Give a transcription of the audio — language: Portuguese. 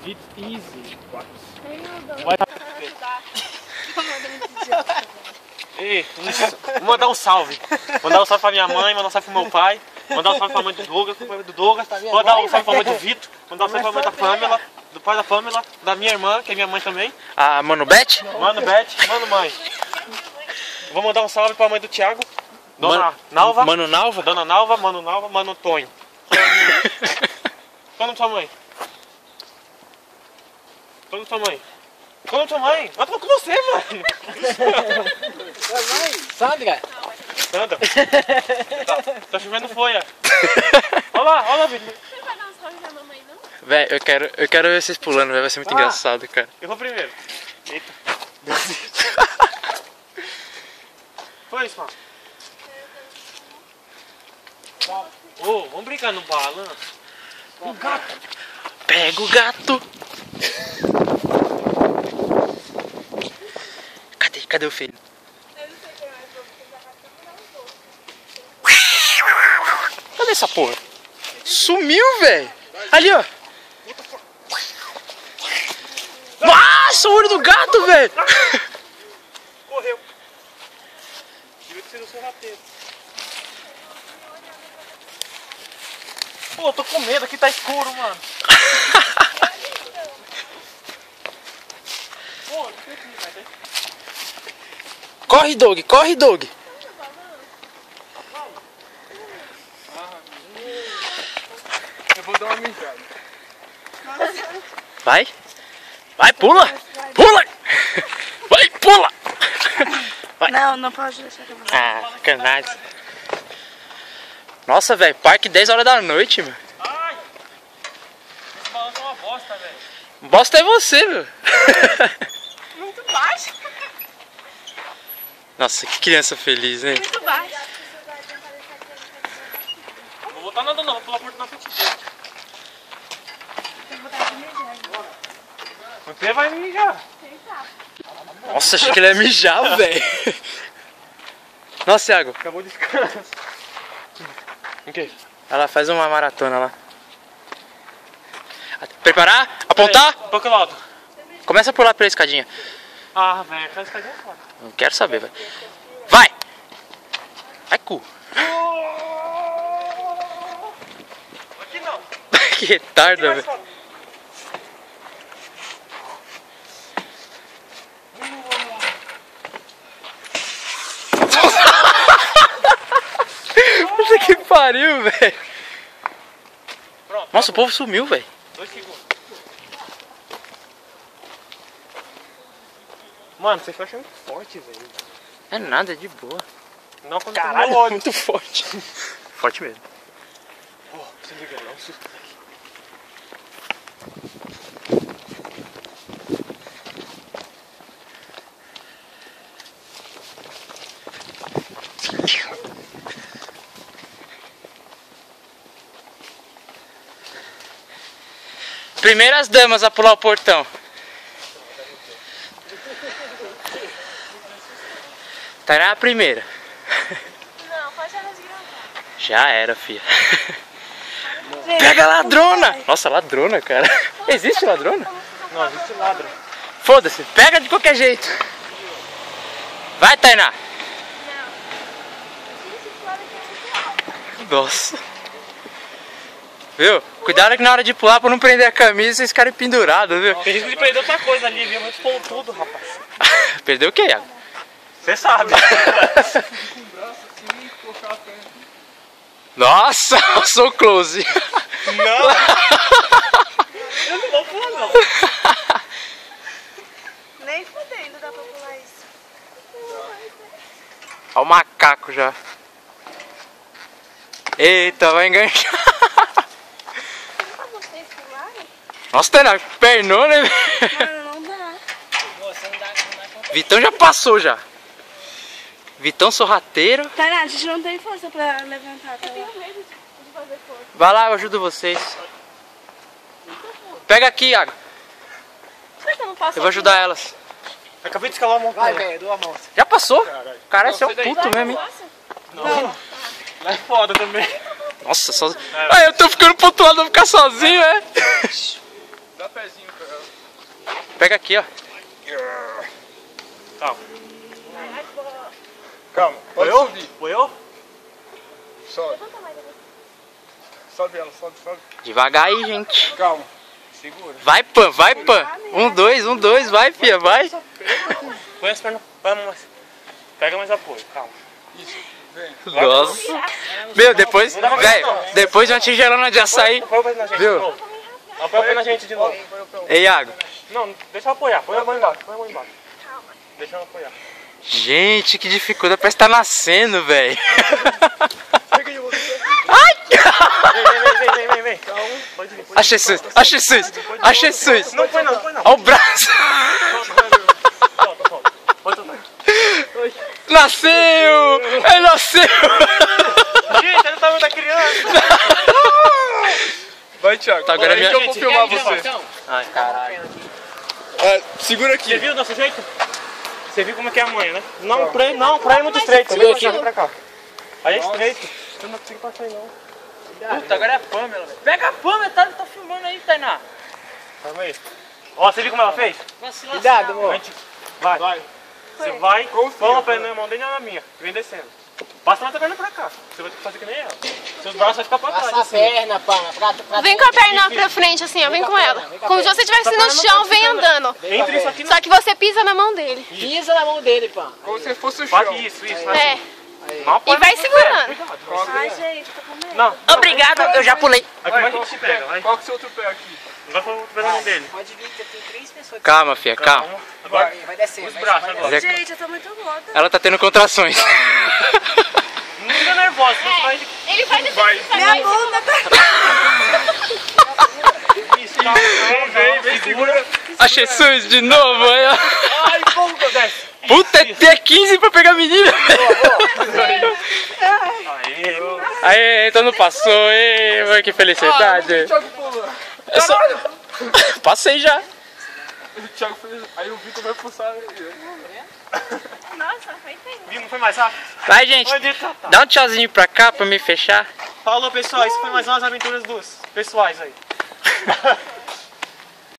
It's easy. What? Ei, vou mandar um salve. Mandar um salve pra minha mãe, mandar um salve pro meu pai, mandar um salve pra mãe do Douglas, mandar um salve pra mãe do Vitor, mandar um salve pra mãe da Pamela, do pai da Pamela, da minha irmã, que é minha mãe também. Ah, Mano Beth? Mano Beth, mano mãe. Vou mandar um salve pra mãe do Thiago, Dona Nalva. Mano Nalva? Dona Nalva, Mano Nalva, Mano Tonho. Qual é o nome da sua mãe? Qual é o nome da sua mãe? Qual é o nome da sua mãe? Eu tô com você, mano. Sandra? Sandra? Tá chovendo folha. Olha lá, Vitor. Você não vai dar um salve pra mamãe, não? Véi, eu quero ver vocês pulando, véio. Vai ser muito engraçado, cara. Eu vou primeiro. Eita. Foi isso, mano. Ô, vamos brincar no balanço. O gato. Pega o gato. Cadê o filho? Eu não sei quem mais vou, porque já vai ter um. Cadê essa porra? Sumiu, velho. Ali, ó. Nossa, o olho do gato, velho. Correu. Devia ser o sorrateiro. Pô, eu tô com medo, aqui tá escuro, mano. Pô, não sei o que vai ter. Corre, Doug, corre, Doug. Eu vou dar uma mijada. Vai. Vai, pula. Pula. Vai, pula. Vai. Não pode deixar que eu vou. Ah, sacanagem. Nossa, velho, parque 10 horas da noite, meu. Ai! Esse balanço é uma bosta, velho. Bosta é você, meu. Muito baixo. Nossa, que criança feliz, hein? Muito baixo. Não vou botar nada não, vou pular a porta na frente dele. Eu vou botar aqui mijar. Você vai mijar. Nossa, achei que ele ia mijar, velho. Nossa, Thiago. Acabou de descanso. O quê? Olha lá, faz uma maratona lá. Preparar? Apontar? Pra que lado? Começa a pular pela escadinha. Ah, velho, aquela escadinha é foda. Não quero saber, velho. Vai! Vai, cu. Aqui não. Que retardo, Mais velho. foda. Puta que pariu, velho. Pronto. Nossa, o povo sumiu, velho. 2 segundos. Mano, você fecha muito forte, velho. É nada, é de boa. Não, quando Caralho, tem ódio. muito forte. Forte mesmo. Pô, você liga, não, susto. Primeiras damas a pular o portão. Tainá a primeira. Não, pode elas gravar. Já era, filha. Pega a ladrona! Nossa, ladrona, cara. Existe ladrona? Não, existe ladrão. Foda-se, pega de qualquer jeito. Vai, Tainá. Nossa. Viu? Cuidado que na hora de pular pra não prender a camisa vocês ficarem pendurados, viu? Tem risco de perder outra coisa ali, viu? Mas pôr tudo, rapaz. Perdeu o quê, Iago? Você sabe. Nossa, eu sou close. Não. Eu não vou pular, não. Nem fudendo dá pra pular isso. Olha o macaco já. Eita, vai enganchar. Pra vocês pularem? Nossa, Tainá, pernona, né? Mano, não dá. Vitão já passou já. Vitão sorrateiro. Tainá, a gente não tem força pra levantar. Eu tenho medo de fazer força. Vai lá, eu ajudo vocês. Pega aqui, Iago. Por que eu não posso? Eu vou ajudar elas. Acabei de escalar uma montanha. Vai, velho, dou a mão. Já passou? Caralho, você é um puto mesmo, hein? Não. É foda também. Nossa, só... Ah, eu tô ficando pontuado, vou ficar sozinho, é? Dá pra pezinho pra ela. Pega aqui, ó. Calma. Calma, Foi pode eu? subir. Foi eu? Sobe. Sobe ela, sobe. Devagar aí, gente. Calma. Segura. Vai, Pan, vai, Pan. 1, 2, vai, filha, vai. Põe as pernas. Vamos mais. Pega mais apoio, calma. Isso, vem. Nossa. Meu, depois, velho, depois de uma tigelona de açaí. Apoia o pé na gente Viu? de novo. Apoia o pé na gente de novo. Ei, Iago. Não, deixa eu apoiar. Põe a mão embaixo. Põe a mão embaixo. Deixa eu apoiar. Gente, que dificuldade. Parece que tá nascendo, velho. Vem. Calma. Pode ir. A Jesus, a Jesus, a Jesus. Não põe não. Olha o braço. Solta. Pode soltar. Nasceu! Ele nasceu! Gente, ele tá vendo da criança. Vai, Thiago. Tá, agora é minha... que eu vou filmar você. Ai, caralho. Segura Você aqui. viu o nosso jeito? Você viu como é que é a mãe, né? Não, pra ele é muito estreito. Vem aqui, vem pra cá. Aí é estreito. Eu não consigo passar aí não. Puta, agora é a Pamela, velho. Pega a Pamela, tá filmando aí, Tainá. Calma aí. Ó, você viu como ela fez? Cuidado, amor. Vai. Você vai, põe a perna na mão dele e na minha. Vem descendo. Passa mais a perna pra cá. Você vai ter que fazer que nem ela. Seus braços vão ficar pra trás. Passa a assim. perna, Pama. Vem com a perna pra frente, assim, ó. Vem com ela. Como se você estivesse no chão, vem andando. Entre isso aqui Só que você pisa na mão dele. Pisa na mão dele, Pama. Como se fosse o chão. Bate isso. É. Não E pode vai fazer. segurando. Ai, gente, tô com medo. Não. Obrigado, eu já pulei. Aqui vai que a gente pega, vai. Qual que é o seu outro pé aqui? Vai pôr o pé na mão dele. Pode vir, que tem 3 pessoas. Calma, filha, calma. Agora, Vai descer. os braços agora. Gente, eu tô muito louca. Ela tá tendo contrações. Não fica nervosa, você vai... Ele vai descer. Minha bunda tá... Isso, calma. Vem, segura. A Jesus de novo, aí, ó. Ai, bunda, desce. Puta, é T15 pra pegar a menina. Aê. Aí, então não passou, ei, que felicidade. Thiago pula. Eu só... Passei já. O Thiago fez. Aí o Vitor vai pulsar. Nossa, foi tempo. Viu, não foi mais rápido? Vai, gente. Onde tá? Dá um tchauzinho pra cá pra me fechar. Falou, pessoal. Isso foi mais umas aventuras dos pessoais aí.